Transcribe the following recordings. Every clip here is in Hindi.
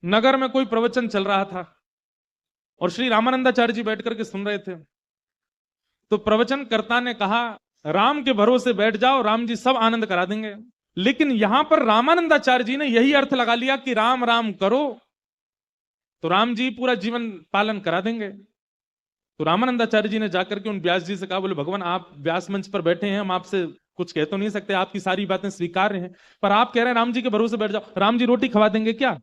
नगर में कोई प्रवचन चल रहा था और श्री रामानंदाचार्य जी बैठ करके सुन रहे थे। तो प्रवचनकर्ता ने कहा, राम के भरोसे बैठ जाओ, राम जी सब आनंद करा देंगे। लेकिन यहां पर रामानंदाचार्य जी ने यही अर्थ लगा लिया कि राम राम करो तो राम जी पूरा जीवन पालन करा देंगे। तो रामानंदाचार्य जी ने जाकर के उन व्यास जी से कहा, बोले भगवान आप व्यास मंच पर बैठे हैं, हम आपसे कुछ कह तो नहीं सकते, आपकी सारी बातें स्वीकार हैं, पर आप कह रहे हैं राम जी के भरोसे बैठ जाओ, राम जी रोटी खवा देंगे क्या?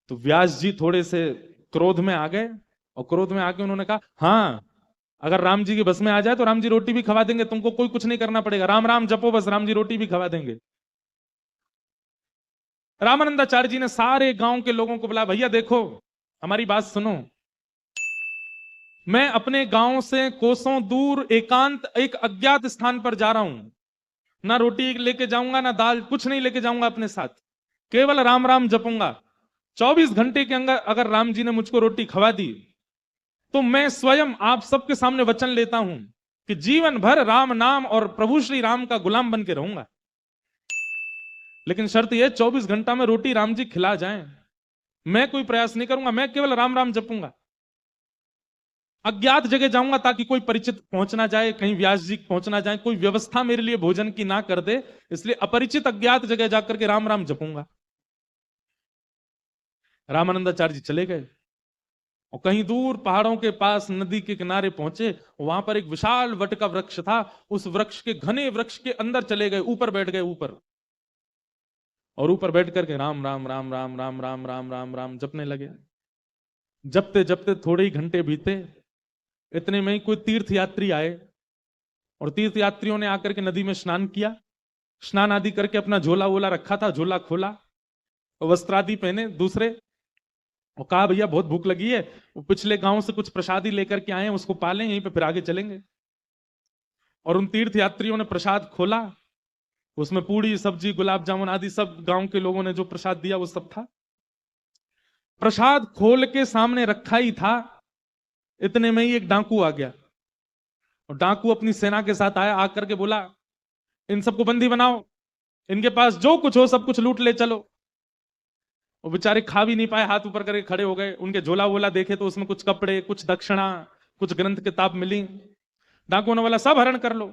तो व्यास जी थोड़े से क्रोध में आ गए और क्रोध में आके उन्होंने कहा, हाँ अगर राम जी के बस में आ जाए तो राम जी रोटी भी खवा देंगे, तुमको कोई कुछ नहीं करना पड़ेगा, राम राम जपो बस, राम जी रोटी भी खवा देंगे। रामानंदाचार्य जी ने सारे गांव के लोगों को बुलाया, भैया देखो हमारी बात सुनो, मैं अपने गांव से कोसों दूर एकांत एक अज्ञात स्थान पर जा रहा हूं, ना रोटी लेके जाऊंगा ना दाल, कुछ नहीं लेके जाऊंगा अपने साथ, केवल राम राम जपूंगा। 24 घंटे के अंदर अगर राम जी ने मुझको रोटी खवा दी तो मैं स्वयं आप सबके सामने वचन लेता हूं कि जीवन भर राम नाम और प्रभु श्री राम का गुलाम बन के रहूंगा। लेकिन शर्त यह 24 घंटा में रोटी राम जी खिला जाएं, मैं कोई प्रयास नहीं करूंगा, मैं केवल राम राम जपूंगा। अज्ञात जगह जाऊंगा ताकि कोई परिचित पहुंच ना जाए, कहीं व्यास जी पहुंच ना जाए, कोई व्यवस्था मेरे लिए भोजन की ना कर दे, इसलिए अपरिचित अज्ञात जगह जाकर के राम राम जपूंगा। रामानंदाचार्य जी चले गए और कहीं दूर पहाड़ों के पास नदी के किनारे पहुंचे, वहां पर एक विशाल वट का वृक्ष था, उस वृक्ष के घने वृक्ष के अंदर चले गए, ऊपर बैठ गए ऊपर, और ऊपर बैठ करके राम राम राम राम राम राम राम राम राम जपने लगे। जपते जपते थोड़े ही घंटे बीते, इतने में ही कोई तीर्थ यात्री आए और तीर्थ यात्रियों ने आकर के नदी में स्नान किया, स्नान आदि करके अपना झोला वोला रखा था, झोला खोला, वस्त्र आदि पहने दूसरे, और कहा भैया बहुत भूख लगी है, वो पिछले गांव से कुछ प्रसादी लेकर के आए हैं, उसको पालें, यहीं पे फिर आगे चलेंगे। और उन तीर्थ यात्रियों ने प्रसाद खोला, उसमें पूड़ी सब्जी गुलाब जामुन आदि सब गांव के लोगों ने जो प्रसाद दिया वो सब था। प्रसाद खोल के सामने रखा ही था, इतने में ही एक डाकू आ गया, और डाकू अपनी सेना के साथ आया, आकर के बोला इन सबको बंदी बनाओ, इनके पास जो कुछ हो सब कुछ लूट ले चलो। वो बेचारे खा भी नहीं पाए, हाथ ऊपर करके खड़े हो गए, उनके झोला वोला देखे तो उसमें कुछ कपड़े, कुछ दक्षिणा, कुछ ग्रंथ किताब मिली। डाकुओं ने बोला सब हरण कर लो।